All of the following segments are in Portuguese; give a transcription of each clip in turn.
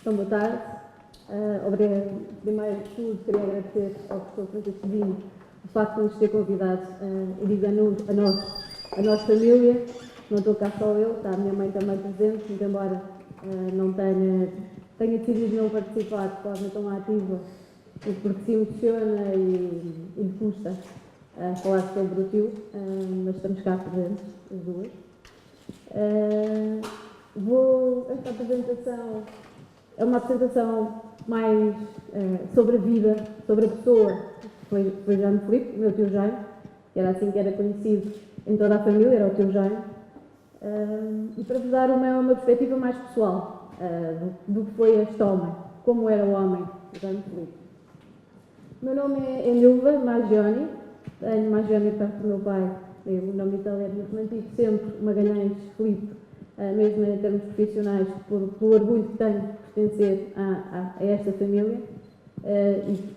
Então, boa tarde. Primeiro de tudo, queria agradecer ao professor Francisco Vinho o facto de nos ter convidado, e digo a nossa família. Não estou cá só eu, está a minha mãe também presente, muito embora não tenha decidido não participar de forma tão ativa, porque se emociona e lhe custa falar sobre o tio, mas estamos cá presentes, as duas. Esta apresentação é uma apresentação mais sobre a vida, sobre a pessoa. Foi Jaime Filipe, o meu tio Jaime, que era assim que era conhecido em toda a família, era o tio Jaime. E para vos dar uma perspectiva mais pessoal do que foi este homem, como era o homem, Jaime Filipe. O meu nome é Nilva Maggioni, tenho Maggioni perto do meu pai, o nome italiano, mas mantive sempre Magalhães Filipe, mesmo em termos profissionais, pelo orgulho que tenho de pertencer a esta família.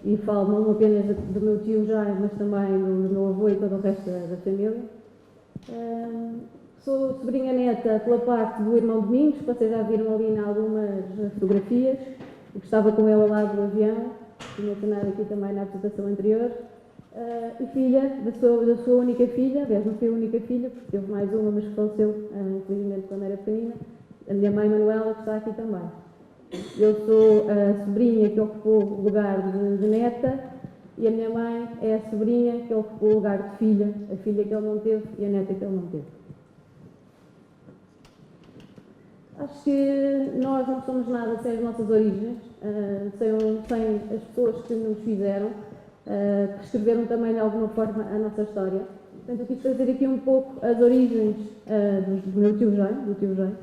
E falo não apenas do meu tio Jaime, mas também do meu avô e todo o resto da família. Sou sobrinha neta pela parte do irmão Domingos, que vocês já viram ali em algumas fotografias, que estava com ele ao lado do avião, que mencionado aqui também na apresentação anterior. E filha da sua única filha, aliás, não foi a única filha, porque teve mais uma, mas que faleceu, infelizmente, quando era pequenina, a minha mãe Manuela, que está aqui também. Eu sou a sobrinha que ocupou o lugar de neta e a minha mãe é a sobrinha que ocupou o lugar de filha, a filha que ele não teve e a neta que ele não teve. Acho que nós não somos nada sem as nossas origens, sem as pessoas que nos fizeram, que escreveram também de alguma forma a nossa história. Portanto, eu quis trazer aqui um pouco as origens do meu tio Jaime,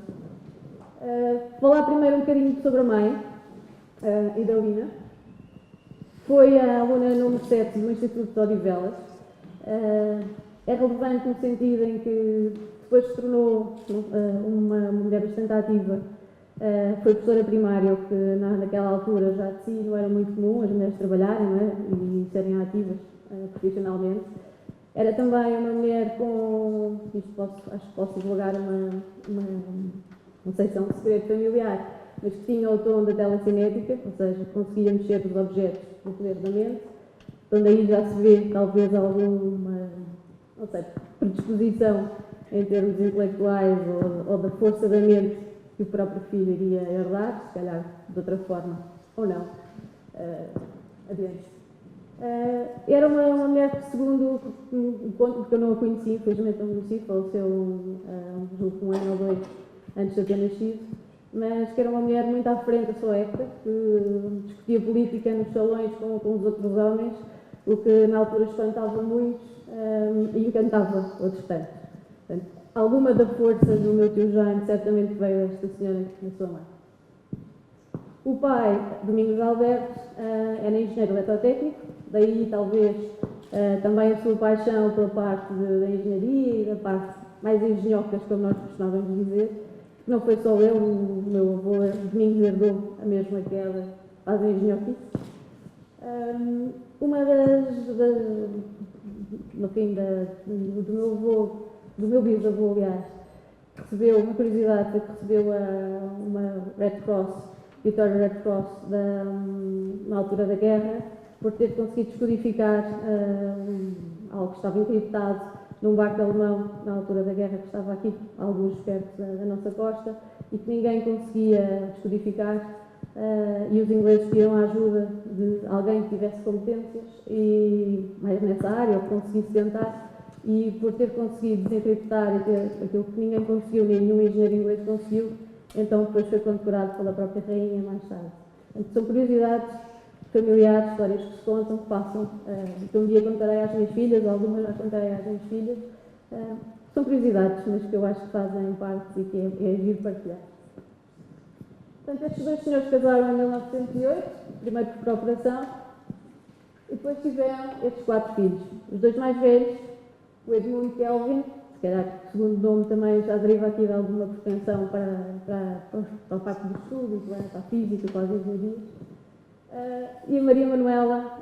falar primeiro um bocadinho sobre a mãe, Idalina. Foi a aluna número 7 do Instituto de Odivelas. É relevante no sentido em que depois se tornou uma mulher bastante ativa. Foi professora primária, o que naquela altura já de si não era muito comum as mulheres trabalharem, não é? E serem ativas profissionalmente. Era também uma mulher com, acho que posso divulgar não sei se é um segredo familiar, mas que tinha o tom da telecinética, ou seja, conseguia mexer os objetos no poder da mente, onde aí já se vê talvez alguma, não sei, predisposição em termos intelectuais ou da força da mente que o próprio filho iria herdar, se calhar de outra forma ou não. Adiante. Era uma mulher que, segundo o conto, porque eu não a conheci, infelizmente não a conheci, faleceu junto com um ano ou dois antes de eu ter nascido, mas que era uma mulher muito à frente da sua época, que discutia política nos salões com os outros homens, o que na altura espantava muitos e encantava outros tantos. Portanto, alguma da força do meu tio Jaime certamente veio desta senhora na sua mãe. O pai, Domingos Alberto, era engenheiro eletrotécnico, daí talvez também a sua paixão pela parte da engenharia e da parte mais engenhocas, como nós costumávamos dizer. Não foi só eu, o meu avô Domingos herdou a mesma queda às engenhoquices. Uma no fim do meu bisavô, aliás, recebeu uma curiosidade, foi que recebeu uma Red Cross, Victoria Red Cross, na altura da guerra, por ter conseguido descodificar algo que estava encriptado num barco alemão, na altura da guerra, que estava aqui, alguns perto da nossa costa, e que ninguém conseguia descodificar, e os ingleses pediram a ajuda de alguém que tivesse competências e mais nessa área, ou que conseguisse tentar, e por ter conseguido desencriptar e ter aquilo que ninguém conseguiu, nenhum engenheiro inglês conseguiu, então depois foi condecorado pela própria rainha mais tarde. Portanto, são curiosidades familiares, histórias que se contam, que passam, que um dia contarei às minhas filhas, ou algumas já contarei às minhas filhas. São curiosidades, mas que eu acho que fazem parte e que é giro partilhar. Portanto, estes dois senhores casaram em 1908, primeiro por procuração, e depois tiveram estes 4 filhos. Os dois mais velhos, o Edmund Kelvin, se calhar o segundo nome também já deriva aqui de alguma propensão para a parte do estudo, para a física, para as engenharias. E a Maria Manuela,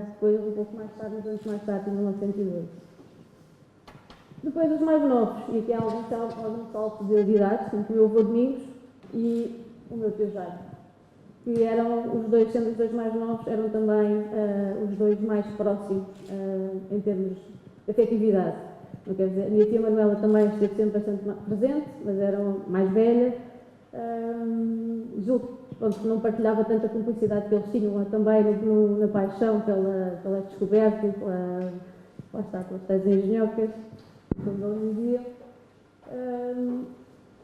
depois um pouco mais tarde, uns anos mais tarde, em 1902. Depois os mais novos, e aqui há algum salto de idades, o meu avô Domingos e o meu tio Jaime. que eram os dois, sendo os dois mais novos, eram também os dois mais próximos em termos de afetividade. Não quer dizer, a minha tia Manuela também esteve sempre bastante presente, mas era mais velha. Julgo que não partilhava tanta cumplicidade que eles tinham também na paixão pela descoberta e lá está, pelas tais engenhocas, como eles diziam.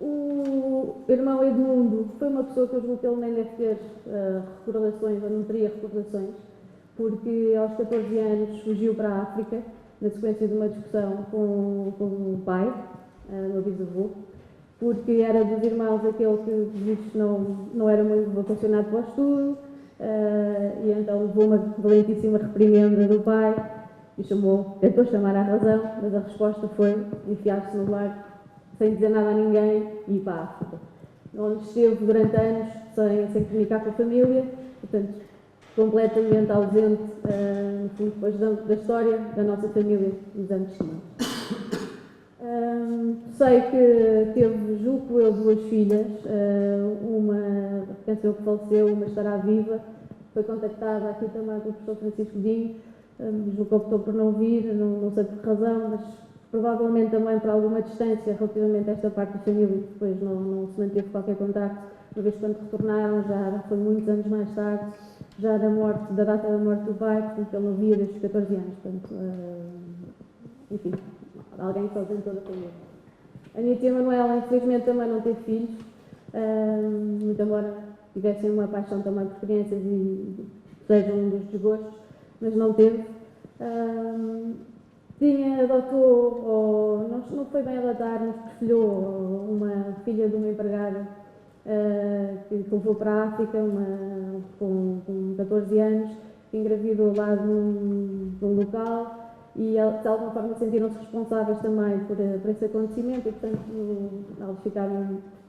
O irmão Edmundo foi uma pessoa que eu julgo que ele nem deve ter recordações, ou não teria recordações, porque aos 14 anos fugiu para a África, na sequência de uma discussão com o pai, meu bisavô, porque era dos irmãos aquele que, visto, não era muito vocacionado para o estudo, e então levou uma valentíssima reprimenda do pai e tentou chamar à razão, mas a resposta foi enfiar-se no barco, sem dizer nada a ninguém, e ir para a África, onde esteve durante anos sem comunicar com a família, portanto, completamente ausente, no fundo, depois da história da nossa família nos anos seguintes. Sei que teve, julgo eu, duas filhas, uma pensou que faleceu, uma estará viva, foi contactada aqui também pelo professor Francisco Dinho, julgo que optou por não vir, não sei por que razão, mas provavelmente também por alguma distância relativamente a esta parte da família, que depois não se manteve qualquer contacto, uma vez que quando retornaram, já foi muitos anos mais tarde, já da data da morte do pai, portanto ele não via desde os 14 anos, portanto, enfim, alguém que ausente toda a família. A minha tia Manuela, infelizmente, também não teve filhos, muito embora tivessem uma paixão também por crianças e seja um dos desgostos, mas não teve. Adotou, ou não foi bem adotar, mas preferiu uma filha de uma empregada que levou para a África com 14 anos, que engravidou lá de um local e de alguma forma sentiram-se responsáveis também por esse acontecimento e, portanto,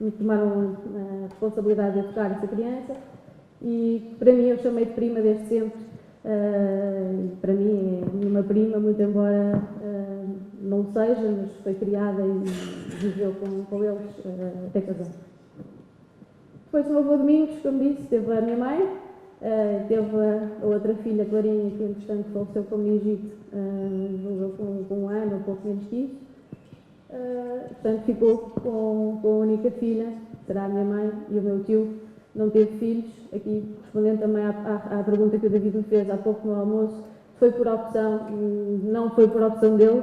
eles tomaram a responsabilidade de educar essa criança e para mim eu chamei de prima desde sempre. Para mim é uma prima, muito embora não seja, mas foi criada e viveu com eles até casar. Depois o meu avô Domingos, como disse, teve a minha mãe, teve a outra filha, Clarinha, que entretanto faleceu com meningite, com um ano ou pouco menos que isso. Portanto, ficou com a única filha, que será a minha mãe, e o meu tio não teve filhos. Aqui, respondendo também à pergunta que o David me fez há pouco no almoço, foi por opção, não foi por opção dele,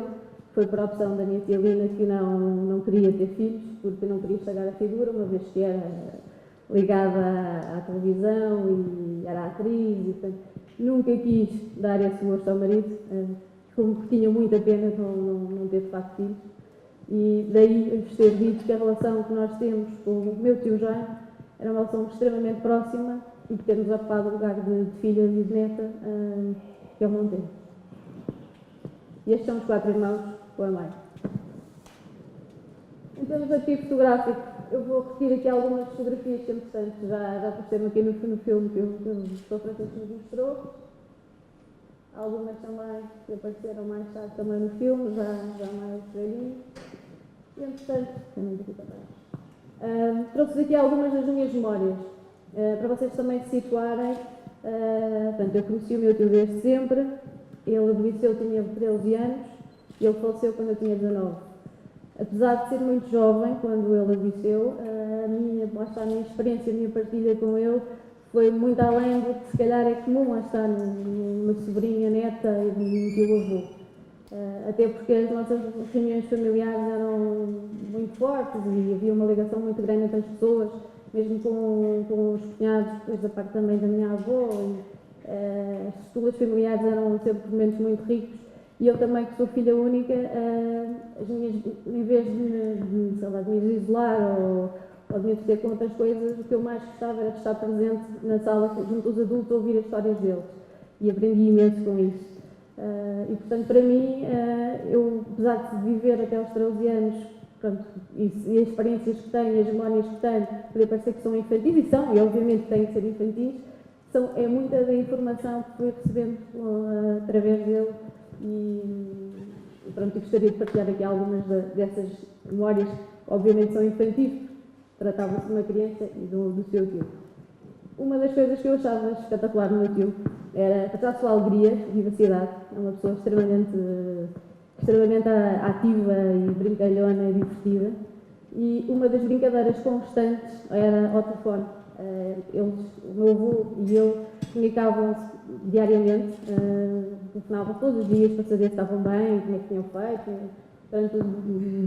foi por opção da minha tia Lina, que não queria ter filhos, porque não queria estragar a figura, uma vez que era ligada à televisão e era atriz, e portanto, nunca quis dar esse gosto ao marido, como que tinha muita pena de não ter de facto filhos. E daí eu ter dito que a relação que nós temos com o meu tio Jaime era uma relação extremamente próxima e que ter-nos ocupado o lugar de filha e de neta que ele não teve. E estes são os 4 irmãos com a mãe. Em termos de arquivo fotográfico, eu vou repetir aqui algumas fotografias que, entretanto, já apareceram aqui no filme que o professor Francisco nos mostrou. Algumas também que apareceram mais tarde também no filme, já mais velhinhos. E, entretanto, também aqui também. Trouxe aqui algumas das minhas memórias, para vocês também se situarem. Portanto, eu conheci o meu tio desde sempre, ele adoeceu, tinha 13 anos, e ele faleceu quando eu tinha 19. Apesar de ser muito jovem, quando ele adoeceu, a minha experiência, a minha partilha com ele foi muito além do que se calhar é comum, lá está, numa sobrinha, neta e de um tio-avô. Até porque as nossas reuniões familiares eram muito fortes e havia uma ligação muito grande entre as pessoas, mesmo com os cunhados, depois da parte também da minha avó. As estruturas familiares eram sempre momentos muito ricos. E eu também, que sou filha única, em vez de me isolar ou de me entreter com outras coisas, o que eu mais gostava era de estar presente na sala junto aos adultos, ouvir as histórias deles. E aprendi imenso com isso. E, portanto, para mim, eu, apesar de viver até aos 13 anos, pronto, e as experiências que tenho, e as memórias que tenho, poder parecer que são infantis, e são, e obviamente têm que ser infantis, é muita da informação que fui recebendo através dele. E pronto, eu gostaria de partilhar aqui algumas dessas memórias, que obviamente são infantis, tratavam-se de uma criança e do seu tio. Uma das coisas que eu achava espetacular no meu tio era, apesar da sua alegria e vivacidade, é uma pessoa extremamente ativa e brincalhona e divertida. E uma das brincadeiras constantes era ao telefone. O meu avô e eu comunicavam-se diariamente, telefonavam todos os dias para saber se estavam bem, como é que tinham feito, durante o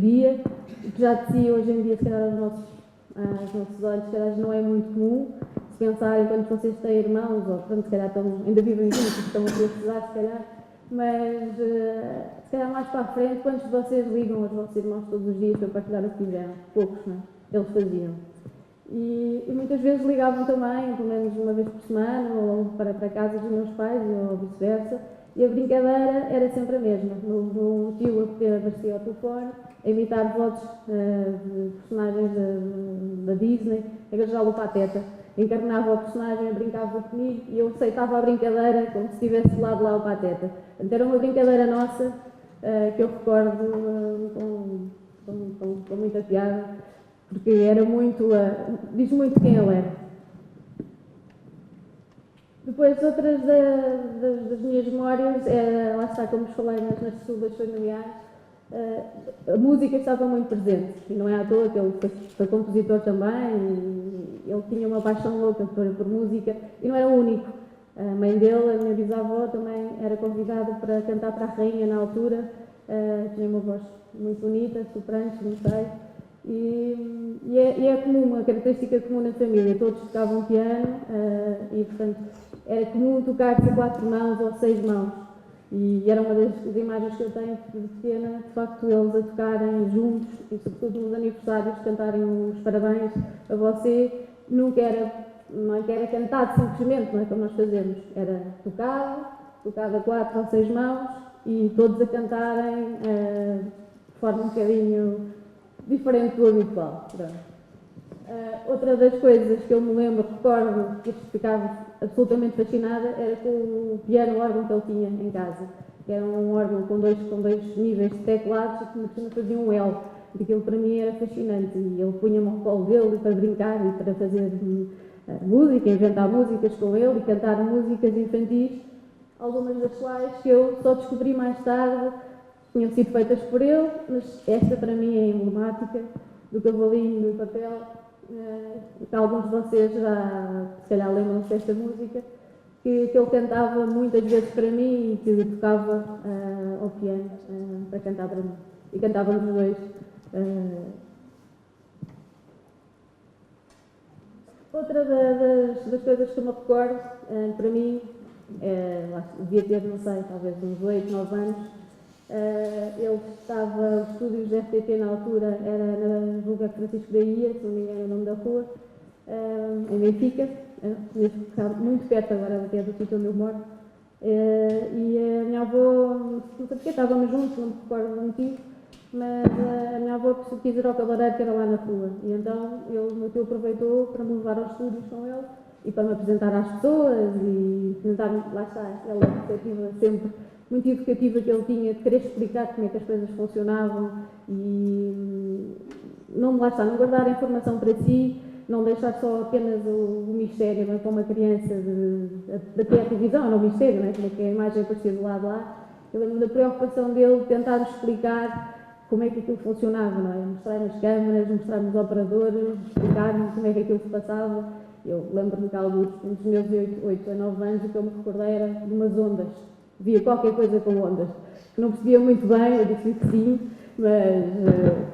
dia, o que já de si hoje em dia, se calhar, aos nossos olhos, se calhar não é muito comum. Se pensarem quando vocês têm irmãos, ou quando se calhar ainda vivem juntos, estão a precisar, se calhar, mas se calhar mais para a frente, quantos de vocês ligam aos vossos irmãos todos os dias para partilhar o que fizeram? Poucos, não é? Eles faziam. E muitas vezes ligavam também, pelo menos uma vez por semana, ou para casa dos meus pais, ou vice-versa, e a brincadeira era sempre a mesma. No tio a poder aparecer ao telefone, a imitar vozes de personagens da Disney, agarrar o Pateta. Encarnava o personagem, brincava comigo e eu aceitava a brincadeira como se estivesse do lado lá o Pateta. Portanto, era uma brincadeira nossa que eu recordo com muita piada, porque era muito, diz muito quem ele era. Depois, outras das minhas memórias, lá está, como vos falei, nas estudas familiares, a música estava muito presente, e não é à toa que ele foi compositor também, e ele tinha uma paixão louca por música, e não era o único. A mãe dele, a minha bisavó, também era convidada para cantar para a rainha na altura, tinha uma voz muito bonita, soprano, não sei, e é comum, uma característica comum na família, todos tocavam piano, e portanto era comum tocar-se a 4 mãos ou 6 mãos. E era uma das imagens que eu tenho de pequena, de facto, eles a tocarem juntos, e sobretudo nos aniversários, cantarem os parabéns a você. Nunca era cantado simplesmente, não é como nós fazemos. Era tocado a 4 ou 6 mãos, e todos a cantarem de forma um bocadinho diferente do habitual. Outra das coisas que eu me recordo, que ficava absolutamente fascinada, era com o piano órgão que ele tinha em casa. Que era um órgão com dois níveis de teclados e que me cima fazia um L. E aquilo para mim era fascinante. E ele punha-me ao colo dele para brincar e para fazer música, inventar músicas com ele e cantar músicas infantis, algumas das quais que eu só descobri mais tarde tinham sido feitas por ele, mas esta para mim é emblemática, do cavalinho do papel. Alguns de vocês já, se calhar, lembram-se desta música, que ele cantava muitas vezes para mim e que tocava ao piano para cantar para mim. E cantávamos os dois. Outra das coisas que eu me recordo, para mim, devia ter, não sei, talvez uns 8, 9 anos. Ele estava, os estúdios da RTP na altura, era na Rua Francisco da Ia, se não me engano é o nome da rua, em Benfica, muito perto agora até do sítio onde eu moro. E a minha avó, não sei porque estávamos juntos, não me recordo do motivo, mas a minha avó quis ir ao cabeleireiro que era lá na rua. E então o meu tio aproveitou para me levar aos estúdios com ele e para me apresentar às pessoas e apresentar-me, lá está, ela perspectiva sempre muito educativa que ele tinha, de querer explicar como é que as coisas funcionavam e não guardar a informação para si, não deixar só apenas o mistério, não é, para uma criança da televisão, não o mistério, não é, como é que a imagem aparecia do lado lá. Eu lembro da preocupação dele de tentar explicar como é que aquilo funcionava, não é? Mostrar-me as câmaras, mostrar-me os operadores, explicar-me como é que aquilo se passava. Eu lembro-me que há alguns dos meus 8 a 9 anos, o que eu me recordei era de umas ondas. Via qualquer coisa com ondas, que não percebia muito bem, eu disse que sim, mas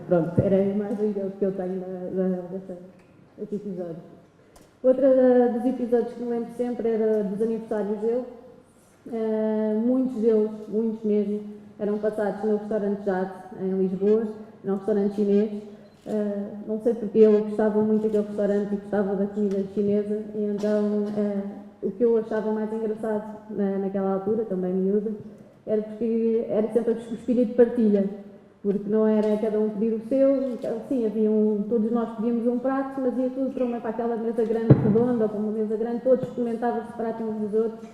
pronto, era a imagem que eu tenho desse episódio. Outra dos episódios que me lembro sempre era dos aniversários dele. Muitos deles, muitos mesmo, eram passados no restaurante Jade, em Lisboa, era um restaurante chinês. Não sei porque ele gostava muito daquele restaurante e gostava da comida chinesa, e então o que eu achava mais engraçado naquela altura, também miúda, era porque era sempre o espírito de partilha, porque não era cada um pedir o seu, sim, todos nós pedíamos um prato, mas ia tudo para aquela mesa grande redonda ou para uma mesa grande, todos experimentavam os pratos uns dos outros,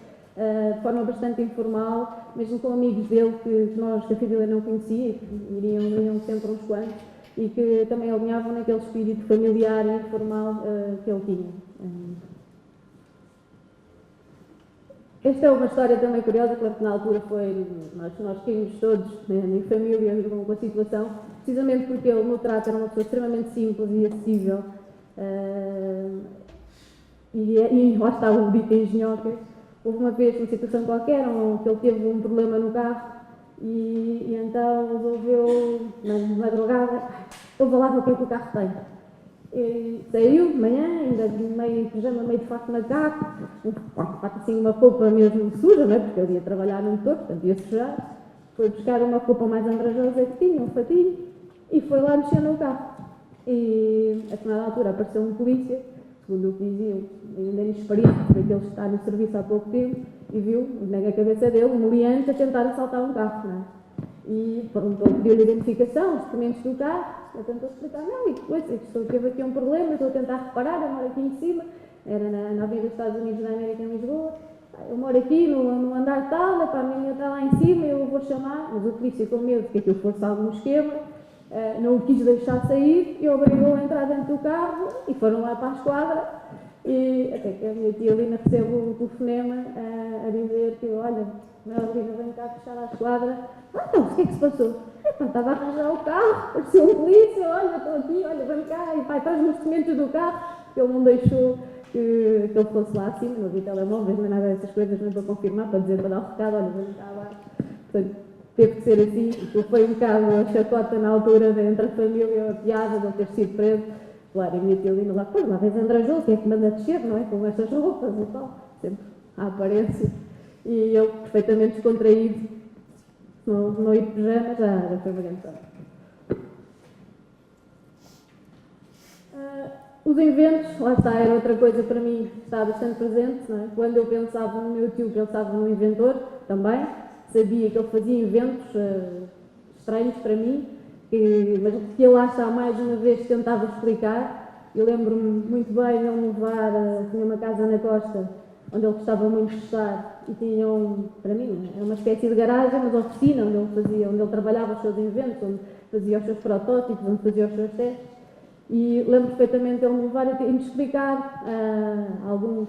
de forma bastante informal, mesmo com amigos dele que a família não conhecia, e que iriam sempre uns quantos, e que também alinhavam naquele espírito familiar e informal que ele tinha. Esta é uma história também curiosa, claro que na altura foi, nós caímos todos, né, em família, com a situação, precisamente porque ele, no trato, era uma pessoa extremamente simples e acessível, e lá está o dito engenhoca. Houve uma vez, uma situação qualquer, que ele teve um problema no carro, e então resolveu, na madrugada, eu vou lá ver o que é que o carro tem. E saiu de manhã, ainda meio em pijama, meio de fato de macaco, assim uma roupa mesmo suja, não é? Porque ele ia trabalhar no motor, portanto ia sujar. Foi buscar uma roupa mais andrajosa que tinha, um fatinho, e foi lá mexer no carro. E a determinada altura apareceu um polícia, segundo o que diziam, ainda inexperiente, daqueles que está no serviço há pouco tempo, e viu na cabeça dele um meliante a tentar assaltar um carro, não é? E perguntou, pediu-lhe a identificação, os documentos do carro, ele tentou explicar, não, e depois, teve aqui um problema, estou a tentar reparar, eu moro aqui em cima, era na Avenida dos Estados Unidos da América, em Lisboa, eu moro aqui no andar tal, a minha mulher está lá em cima, eu vou chamar, mas o polícia, com medo de que aquilo fosse algum esquema, não o quis deixar sair e obrigou a entrar dentro do carro e foram lá para a esquadra, e até que a minha tia Lina recebe o telefonema a dizer que, olha, Melina, vem cá fechar a esquadra. Então, o que é que se passou? Estava a arranjar o carro, apareceu um polícia, olha, estou aqui, olha, vem cá, e pai, traz os documentos do carro, que ele não deixou que ele fosse lá acima, não havia telemóveis, nem nada dessas coisas, nem para confirmar, para dizer, para dar o recado, olha, vem cá abaixo. Portanto, teve que ser assim, foi um bocado a chacota na altura entre a família, a piada de ele ter sido preso. Claro, a minha tia Lina lá, pois lá vês Andrajoso, que é que manda descer, não é? Com estas roupas e tal, sempre a aparência. E ele, perfeitamente descontraído, não ir de pijama, já foi uma grande sorte. Os inventos, lá está, era outra coisa para mim que está bastante presente, não é? Quando eu pensava no meu tio, pensava no inventor também, sabia que ele fazia inventos estranhos para mim, mas que ele lá está mais uma vez tentava explicar. Eu lembro-me muito bem de ele me levar, tinha uma casa na costa, onde ele gostava muito de estar, e tinha, para mim, era uma espécie de garagem, mas oficina, onde ele trabalhava os seus inventos, onde fazia os seus protótipos, onde fazia os seus testes. E lembro perfeitamente ele me levar e me explicar alguns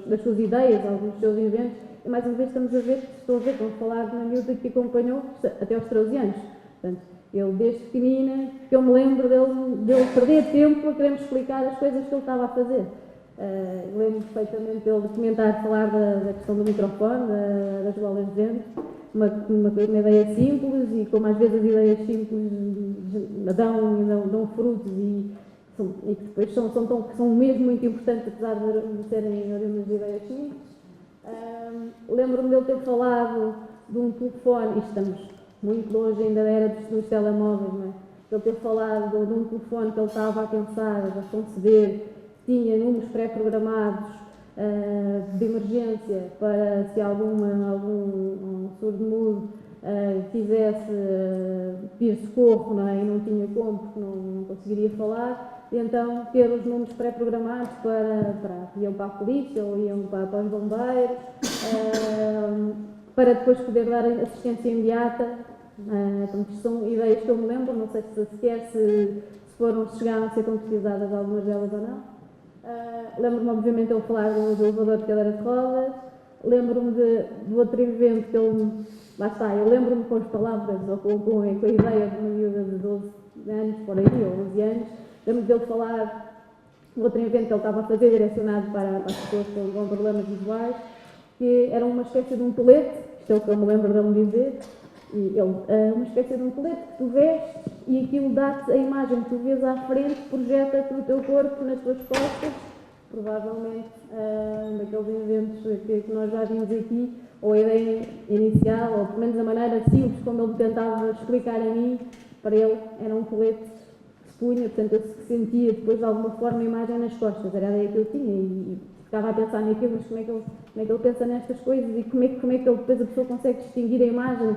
das suas ideias, alguns dos seus inventos. E mais uma vez estou a ver, vamos falar de uma miúda que acompanhou até aos 13 anos. Portanto, ele desde pequenina, que eu me lembro dele perder tempo a querer-me explicar as coisas que ele estava a fazer. Lembro perfeitamente dele documentar, falar da questão do microfone, das bolas de vento, uma ideia simples, e como às vezes as ideias simples dão frutos e que depois são mesmo muito importantes, apesar de serem umas ideias simples. Lembro-me dele ter falado de um telefone, e estamos muito longe ainda da era dos telemóveis, não é? Ele ter falado de um telefone que ele estava a pensar, a conceder, tinha números pré-programados de emergência para se algum surdo-mudo quisesse pedir socorro, não é? E não tinha como, porque não conseguiria falar, e então ter os números pré-programados iam para a polícia ou iam para os bombeiros, para depois poder dar assistência imediata. Portanto, são ideias que eu me lembro, não sei se chegaram a ser concretizadas algumas delas ou não. Lembro-me, obviamente, ele falar do elevador de cadeira de rodas. Lembro-me do outro evento que ele... Lá está, eu lembro-me com as palavras, ou com a ideia de uma miúda de 12 anos, por aí, ou 11 anos. Lembro-me dele falar do outro evento que ele estava a fazer, direcionado para as pessoas com problemas visuais, que era uma espécie de um colete, isto é o que eu me lembro de ele dizer, e uma espécie de um colete que tu vês e aquilo dá-te a imagem que tu vês à frente, projeta-te no teu corpo, nas tuas costas, provavelmente daqueles inventos que nós já vimos aqui, ou a ideia inicial, ou pelo menos a maneira simples como ele tentava explicar a mim, para ele era um colete que se punha, portanto eu sentia depois de alguma forma a imagem nas costas, era a ideia que eu tinha, e ficava a pensar naquilo, mas como é que ele pensa nestas coisas, e como é que ele depois a pessoa consegue distinguir a imagem.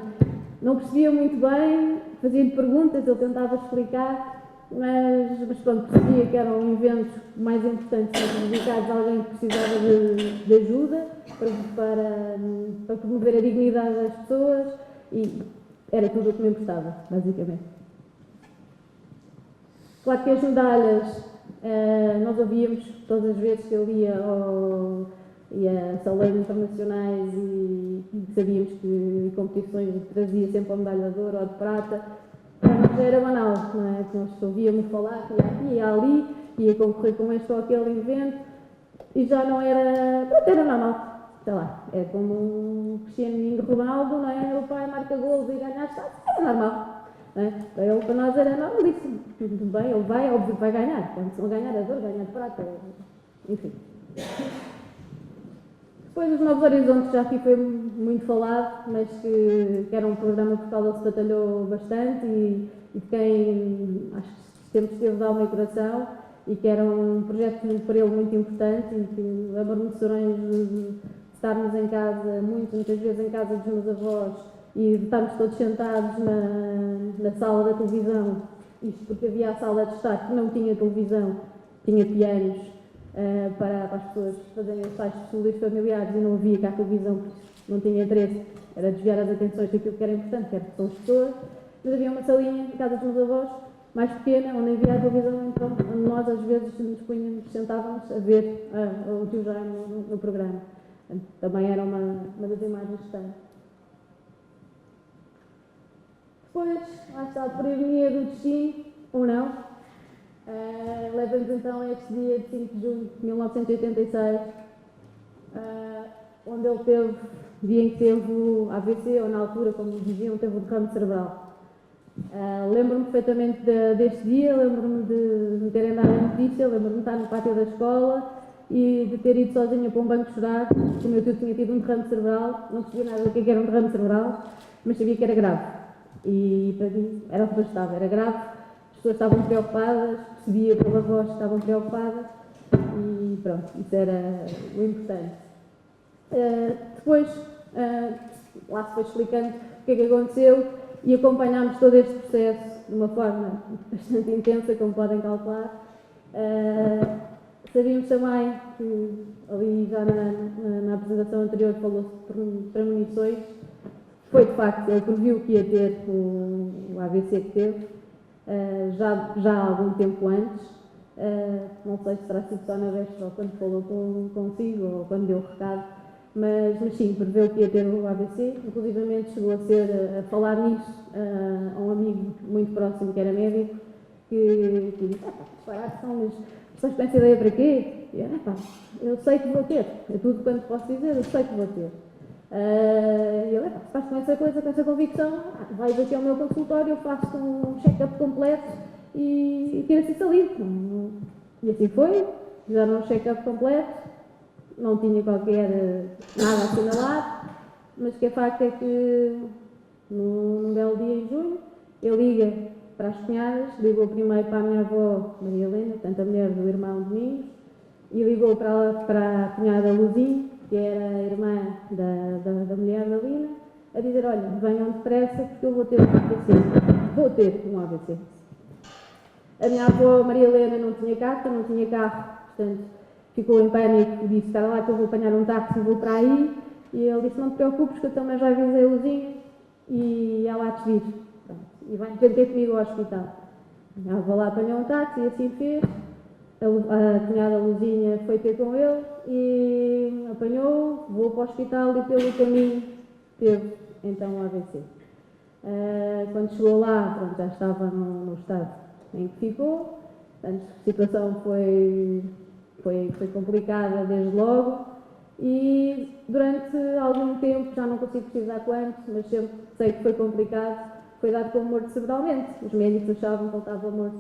Não percebia muito bem, fazia-lhe perguntas, ele tentava explicar, mas pronto, percebia que eram eventos mais importantes dedicados a alguém que precisava de ajuda para promover a dignidade das pessoas, e era tudo o que me importava, basicamente. Claro que as medalhas, nós ouvíamos todas as vezes que ele ia e a saleiros internacionais e sabíamos que competições trazia sempre a medalha de ouro ou de prata. Já era banal, não é? Que nós ouvíamos falar que ia aqui, ia ali, ia concorrer com este ou aquele evento e já não era, era normal. Sei lá, é como um Cristiano Ronaldo, não é? O pai marca golos e ganha as taças, era normal. Não é? Para nós era normalíssimo. Tudo bem, ele vai, óbvio que vai ganhar. Quando se não ganhar é dor, ganhar de prata. Enfim. Depois os Novos Horizontes já aqui foi muito falado, mas que era um programa que Portugal se batalhou bastante e de quem acho que sempre esteve de alma e coração e que era um projeto para ele muito importante e que lembro-me de serões de estarmos em casa, muitas vezes em casa dos meus avós e de estarmos todos sentados na sala da televisão, isto porque havia a sala de estar que não tinha televisão, tinha pianos para as pessoas fazerem os tais estudos familiares e não havia cá televisão porque não tinha interesse, era desviar as atenções daquilo que era importante, que são as pessoas, mas havia uma salinha em casa dos meus avós, mais pequena, onde havia a televisão, então, onde nós às vezes nos sentávamos a ver o tio Jaime no programa. Também era uma das imagens que tenho. Depois, lá está, por ironia do destino, ou não, leva-nos então a este dia de 5 de junho de 1986, onde ele teve, dia em que teve o AVC, ou na altura, como diziam, teve o derrame cerebral. Lembro-me perfeitamente deste dia, lembro-me de me terem dado a notícia, lembro-me de estar no pátio da escola e de ter ido sozinha para um banco chorar, porque o meu tio tinha tido um derrame cerebral, não sabia nada do que era um derrame cerebral, mas sabia que era grave. E para mim era o que bastava, era grave, as pessoas estavam preocupadas, percebia pela voz que estavam preocupadas e pronto, isso era o importante. Depois, lá se foi explicando o que é que aconteceu e acompanhámos todo este processo de uma forma bastante intensa, como podem calcular. Sabíamos também que ali já na apresentação anterior falou-se de premonições. Foi de facto, ele previu que ia ter o AVC que teve, já há algum tempo antes. Não sei se terá sido só na véspera ou quando falou consigo ou quando deu o recado, mas sim, preveu que ia ter o AVC, inclusive chegou a falar nisso a um amigo muito próximo que era médico, que disse, disparar mas estás com essa ideia para quê? E eu sei que vou ter, é tudo quanto posso dizer, eu sei que vou ter. E ele, se faz com essa coisa, com essa convicção, vais aqui ao meu consultório, eu faço um check-up completo e tira-se isso ali. E assim foi, fizeram um check-up completo, não tinha qualquer nada a assinalar, mas que a facto é que num belo dia em junho, ele liga para as cunhadas, ligou primeiro para a minha avó Maria Helena, portanto a mulher do irmão Domingos, e ligou para a cunhada Luzinha, que era a irmã da mulher da Lina, a dizer, olha, venham depressa porque eu vou ter um AVC. Vou ter um AVC. A minha avó Maria Helena não tinha carta, não tinha carro, portanto ficou em pânico e disse, espera lá que eu vou apanhar um táxi e vou para aí. E ele disse, não te preocupes que eu também já avisei a Luzinha e ela há de vir. E vai ter comigo ao hospital. A minha avó lá apanhou um táxi e assim fez. A cunhada Luzinha foi ter com ele e apanhou, voou para o hospital e pelo caminho teve então o AVC. Quando chegou lá, pronto, já estava no estado em que ficou, portanto, a situação foi complicada desde logo e durante algum tempo, já não consigo precisar quanto, mas sempre sei que foi complicado, foi dado como morto cerebralmente. Os médicos achavam que ele estava morto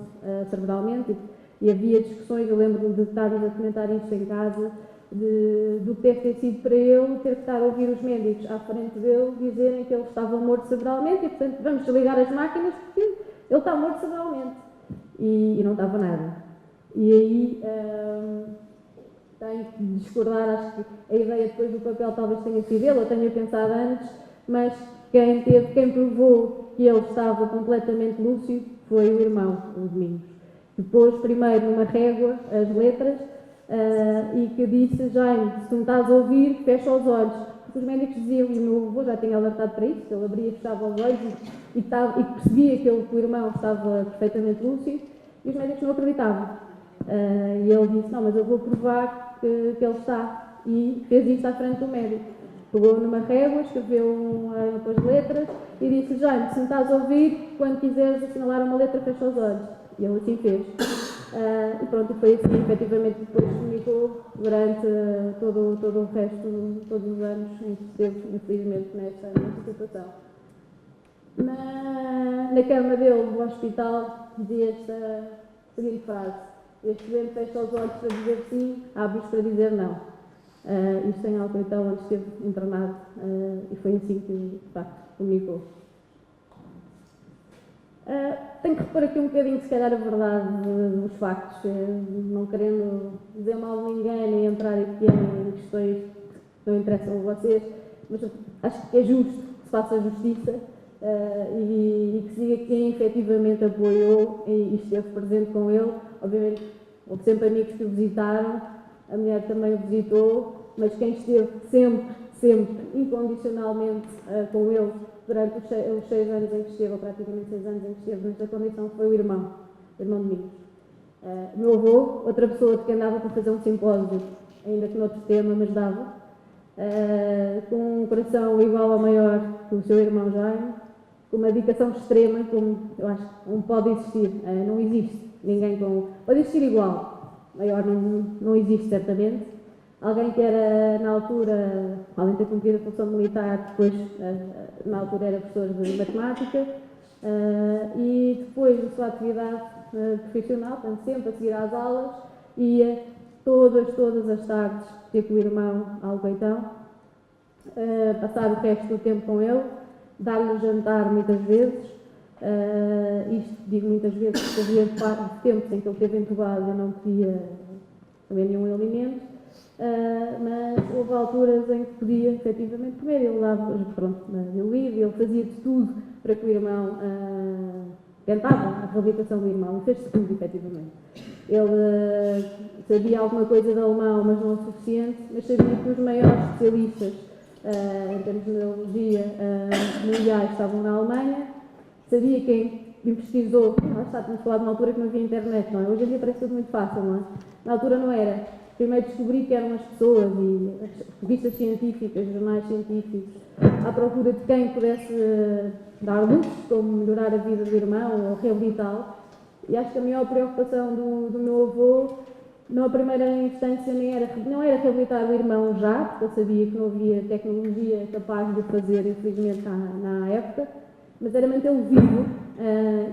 cerebralmente e havia discussões, eu lembro-me de estarmos a comentar isto em casa, do que deve ter sido para ele ter que estar a ouvir os médicos à frente dele dizerem que ele estava morto cerebralmente e, portanto, vamos desligar as máquinas porque ele está morto cerebralmente. E não estava nada. E aí tenho que discordar, acho que a ideia depois do papel talvez tenha sido ele, eu tenha pensado antes, mas quem provou que ele estava completamente lúcido foi o irmão, o Domingos. Que pôs primeiro numa régua as letras e que disse, Jaime, se tu me estás a ouvir, fecha os olhos. Porque os médicos diziam, e o meu avô já tinha alertado para isso, que ele abria e fechava os olhos e percebia que o irmão estava perfeitamente lúcido, e os médicos não acreditavam. E ele disse, não, mas eu vou provar que ele está. e fez isto à frente do médico. Pegou numa régua, escreveu umas letras e disse: Jaime, se me estás a ouvir, quando quiseres assinalar uma letra, fecha os olhos. E ele assim fez. E pronto, foi assim, efetivamente, depois comunicou durante todo o resto, todos os anos em que esteve, infelizmente, nesta situação. Na cama dele, do hospital, dizia esta seguinte frase: este doente fecha os olhos para dizer sim, abre-os para dizer não. Isto em Alcoitão, onde esteve internado, e foi assim que, de facto, comunicou. Tenho que repor aqui um bocadinho, se calhar, a verdade dos factos, não querendo dizer mal de ninguém, nem entrar aqui em questões que não interessam a vocês, mas acho que é justo que se faça justiça e que se diga quem efetivamente apoiou e esteve presente com ele. Obviamente, houve sempre amigos que o visitaram, a mulher também o visitou, mas quem esteve sempre, incondicionalmente com ele durante os 6 anos em que esteve, ou praticamente 6 anos em que esteve nesta condição, foi o irmão Domingos. Meu avô, outra pessoa de quem dava para fazer um simpósio, ainda que noutro tema, mas dava, com um coração igual ou maior que o seu irmão Jaime, com uma dedicação extrema, como eu acho que não pode existir, não existe ninguém com... Pode existir igual, maior não existe certamente. Alguém que era, na altura, além de ter cumprido a função militar, depois, na altura, era professor de matemática e depois da sua atividade profissional, portanto, sempre a seguir às aulas, ia todas as tardes ter com o irmão ao Alcoitão, passar o resto do tempo com ele, dar-lhe o jantar muitas vezes. Isto digo muitas vezes porque havia tempos em que ele esteve entubado e eu não podia comer nenhum alimento. Mas houve alturas em que podia efetivamente comer, ele dava, pronto, ele fazia de tudo para que o irmão tentava a reabilitação do irmão, e fez de tudo efetivamente. Ele sabia alguma coisa de alemão, mas não o suficiente, mas sabia que os maiores especialistas em termos de neurologia mundiais estavam na Alemanha, sabia quem pesquisou, lá está, temos falado numa altura que não havia internet, não é? Hoje em dia parece tudo muito fácil, não é? Na altura não era. Primeiro descobri que eram as pessoas e as revistas científicas, jornais científicos, à procura de quem pudesse dar luz, como melhorar a vida do irmão ou reabilitá-lo. E acho que a maior preocupação do meu avô, na primeira instância, não era reabilitar o irmão já, porque eu sabia que não havia tecnologia capaz de o fazer, infelizmente, na época, mas era mantê-lo vivo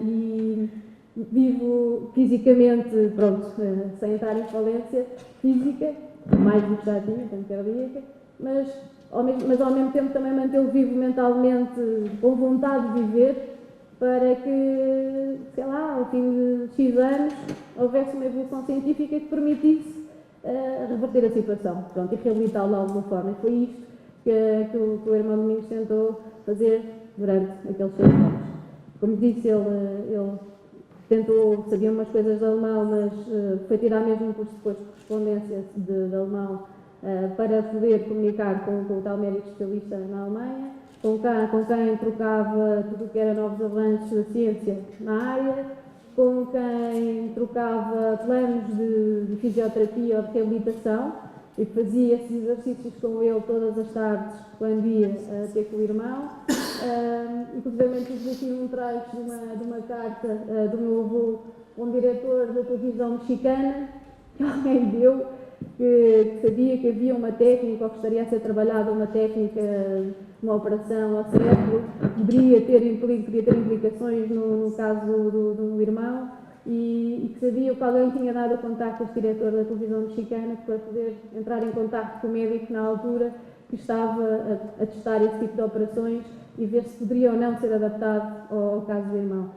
e vivo fisicamente, pronto, sem entrar em falência física, mais do que já tinha, tanto cardíaca, mas ao mesmo tempo também mantê-lo vivo mentalmente, com vontade de viver, para que, sei lá, ao fim de X anos, houvesse uma evolução científica que permitisse reverter a situação, pronto, e reabilitá-lo de alguma forma. E foi isto que o irmão Domingos tentou fazer durante aqueles 6 anos. Como disse, ele tentou, sabia umas coisas de alemão, mas foi tirar mesmo um curso depois de correspondência de alemão para poder comunicar com o tal médico especialista na Alemanha, com quem trocava tudo o que era novos avanços da ciência na área, com quem trocava planos de fisioterapia ou de reabilitação e fazia esses exercícios com ele todas as tardes quando ia ter com o irmão. Inclusive fiz aqui um trecho de uma carta do meu avô, um diretor da televisão mexicana, que alguém deu, que sabia que havia uma técnica, ou que estaria a ser trabalhada uma técnica, uma operação ao cérebro, que podia ter implicações no caso do irmão, e que sabia que alguém tinha dado o contacto a este diretor da televisão mexicana para poder entrar em contacto com o médico na altura que estava a testar esse tipo de operações e ver se poderia ou não ser adaptado ao caso do irmão.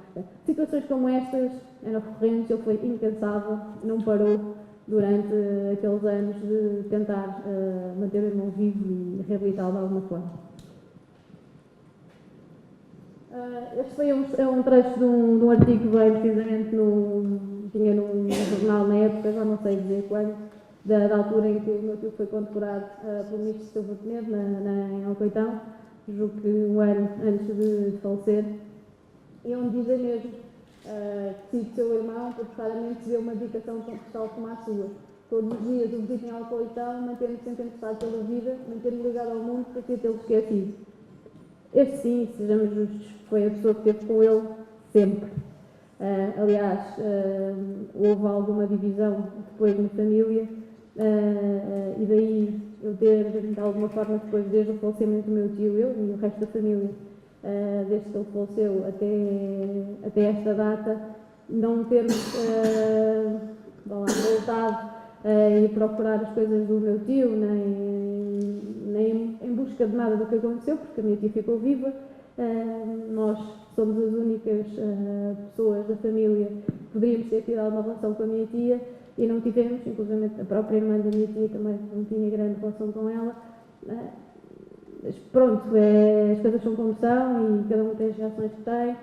Situações como estas eram recorrentes, ele foi incansável, não parou durante aqueles anos de tentar manter o irmão vivo e reabilitá-lo de alguma forma. Este foi um trecho de um artigo que veio precisamente tinha num jornal na época, já não sei dizer quando, da altura em que o meu tio foi condecorado pelo ministro Silva Penedo, em Alcoitão, julgo que um ano antes de falecer, e onde dizem mesmo que o seu irmão, porque claramente deu uma dedicação tal como a sua. todos os dias o visito em Alcoitão, manter-me sempre interessado pela vida, manter-me ligado ao mundo para ter tê-lo esquecido. Este sim, sejamos justos, foi a pessoa que esteve com ele sempre. Aliás, houve alguma divisão depois na família e daí eu ter, de alguma forma, depois, desde o falecimento do meu tio, eu e o resto da família, desde que ele faleceu até esta data, não termos voltado e procurar as coisas do meu tio, nem em busca de nada do que aconteceu, porque a minha tia ficou viva. Nós somos as únicas pessoas da família que poderíamos ter tido alguma relação com a minha tia e não tivemos, inclusive a própria irmã da minha tia também não tinha grande relação com ela. Mas pronto, as coisas são como são e cada um tem as reações que tem.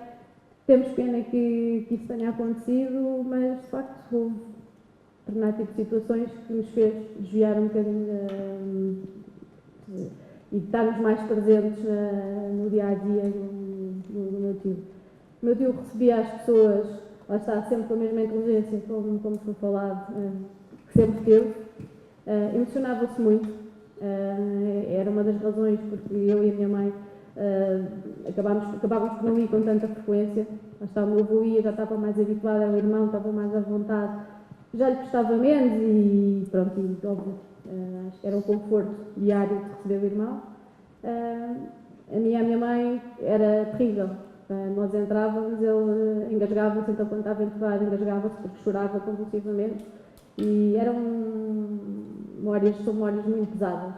Temos pena que isso tenha acontecido, mas de facto houve determinado tipo de situações que nos fez desviar um bocadinho e estarmos mais presentes no dia a dia do meu tio. O meu tio recebia as pessoas, lá está, sempre com a mesma inteligência, como foi falado, que sempre teve. Emocionava-se muito, era uma das razões porque eu e a minha mãe acabávamos por não ir com tanta frequência. Lá está, o meu avô ia, já estava mais habituado, era o irmão, estava mais à vontade, já lhe prestava menos e pronto, e, óbvio, acho que era um conforto diário de receber o irmão. A minha mãe era terrível. Nós entrávamos, ele engasgava-se, então quando estava enterrado engasgava-se porque chorava convulsivamente e são memórias muito pesadas.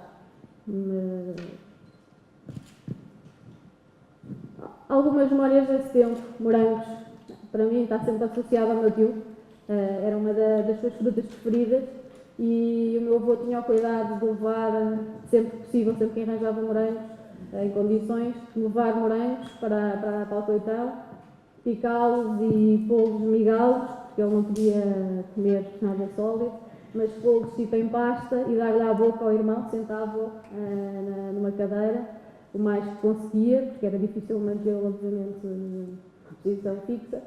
Algumas memórias desse tempo, morangos, para mim está sempre associado ao meu tio, era uma das suas frutas preferidas e o meu avô tinha o cuidado de levar, sempre possível, sempre que arranjava morangos, em condições, de levar morangos para Alcoitão, picá-los e pô-los migalhos, porque ele não podia comer nada sólido, mas pô-los tipo em pasta e dar-lhe à boca ao irmão, sentava-o numa cadeira, o mais que conseguia, porque era difícil mantê-lo, obviamente, em posição fixa,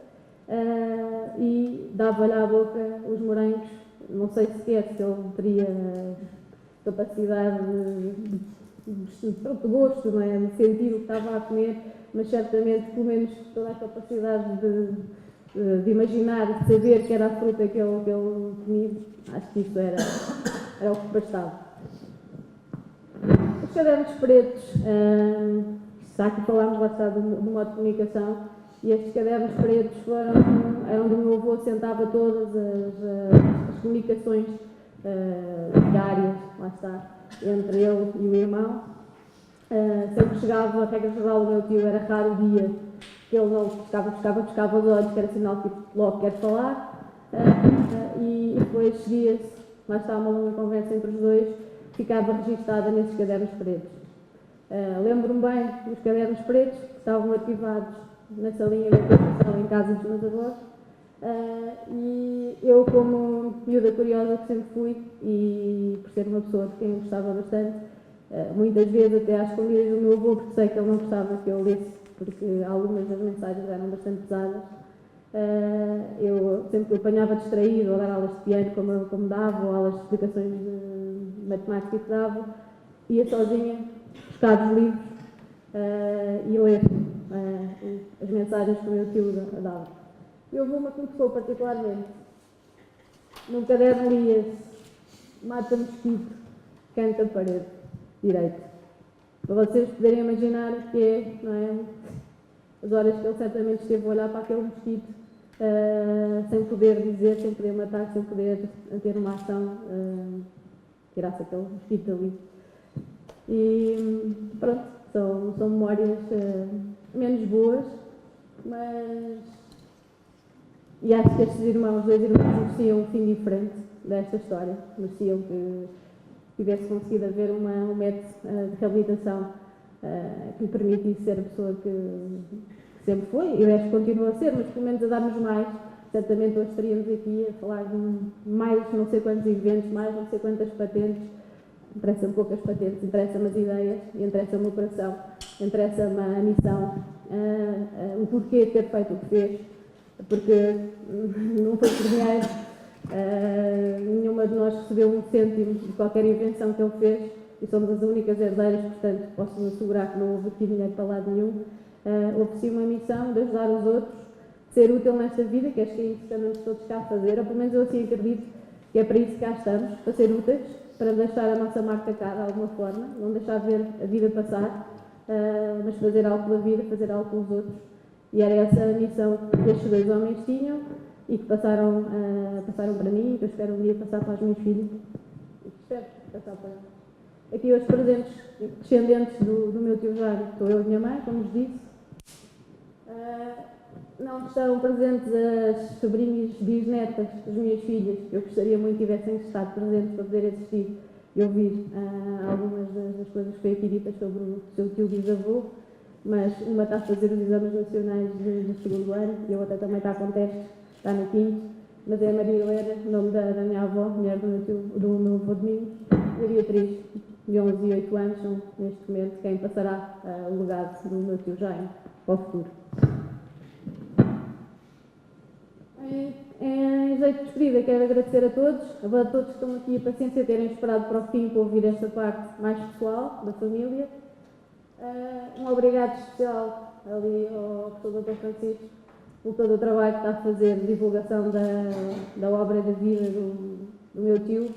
e dava-lhe à boca os morangos. Não sei sequer se ele teria capacidade de gosto, não é? De sentir o que estava a comer, mas certamente, pelo menos, toda a capacidade de imaginar, de saber que era a fruta que ele comia, acho que isso era o que bastava. Os cadernos pretos, já que falámos bastante do modo de comunicação, e estes cadernos pretos eram do meu avô, sentava todas as comunicações diárias, lá está, entre ele e o irmão. Sempre chegava, a regra geral do meu tio, era raro o dia que ele não buscava os olhos, que era sinal que logo quer falar, e depois seguia-se, lá está uma longa conversa entre os dois, ficava registada nesses cadernos pretos. Lembro-me bem dos cadernos pretos que estavam arquivados na salinha da construção em casa dos meus avós, e eu, como miúda curiosa que sempre fui, e por ser uma pessoa de quem eu gostava bastante, muitas vezes até às escondidas do meu avô, porque sei que ele não gostava que eu lesse, porque algumas das mensagens eram bastante pesadas. Eu sempre que eu apanhava distraído, ou dar aulas de piano como dava, ou aulas de explicações de matemática que dava, ia sozinha buscar os livros e ler as mensagens que o meu tio dava. E houve uma que me tocou particularmente. Num caderno lia-se: mata mosquito, canta parede, direito. Para vocês poderem imaginar o que é, não é? As horas que ele certamente esteve a olhar para aquele mosquito, sem poder dizer, sem poder matar, sem poder ter uma ação, tirasse aquele mosquito ali. E pronto, são memórias menos boas, mas. E acho que estes dois irmãos mereciam um fim diferente desta história, mereciam que tivesse conseguido haver um método de reabilitação que lhe permitisse ser a pessoa que sempre foi, e acho que continua a ser, mas pelo menos a dar-nos mais. Certamente hoje estaríamos aqui a falar de mais não sei quantos eventos, mais não sei quantas patentes. Interessam poucas patentes, interessam-me as ideias, interessa-me o coração, interessa-me a missão, o porquê de ter feito o que fez, porque não foi por dinheiro, Nenhuma de nós recebeu um cêntimo de qualquer invenção que ele fez e somos as únicas herdeiras, portanto, posso assegurar que não houve aqui dinheiro para lado nenhum. Houve sim uma missão de ajudar os outros, de ser útil nesta vida, que acho que é isso que andamos todos cá a fazer, ou pelo menos eu assim acredito que é para isso que cá estamos, para ser úteis, para deixar a nossa marca cá de alguma forma, não deixar ver a vida passar, mas fazer algo pela vida, fazer algo pelos outros. E era essa a missão que estes dois homens tinham e que passaram para mim, que eu espero um dia passar para os meus filhos. E que espero passar para eles. Aqui os presentes descendentes do meu tio Jário, estou eu e minha mãe, como vos disse. Não estão presentes as sobrinhas bisnetas das minhas filhas, que eu gostaria muito que tivessem estado presentes para poder assistir e ouvir algumas das coisas que foi aqui ditas sobre o seu tio bisavô, mas uma está a fazer os exames nacionais do segundo ano e a outra também está com testes, está no quinto, mas é a Maria Helena, o nome da minha avó, mulher do meu avô Domingos, e a Beatriz, de 11 e 8 anos, são neste momento quem passará o legado do meu tio Jaime para o futuro. Em jeito de despedida, quero agradecer a todos que estão aqui, a paciência de terem esperado para o fim para ouvir esta parte mais pessoal da família. Um obrigado especial ali ao professor Dr. Francisco por todo o trabalho que está a fazer de divulgação da obra da vida do meu tio.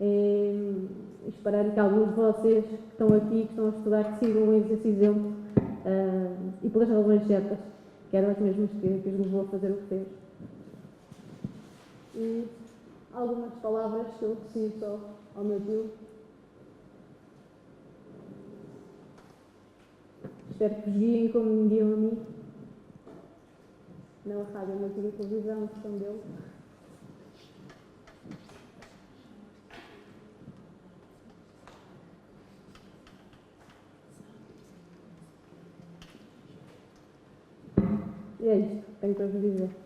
E esperando que alguns de vocês que estão aqui, que estão a estudar, que sigam esse exemplo e pelas razões certas, que eram as mesmas que os levou a fazer o que fez. E algumas palavras que eu preciso só ao meu tio. Espero que vos guiem como me guiam a mim. Não a rádio, mas a televisão, a questão dele. E é isto que tenho para vos dizer.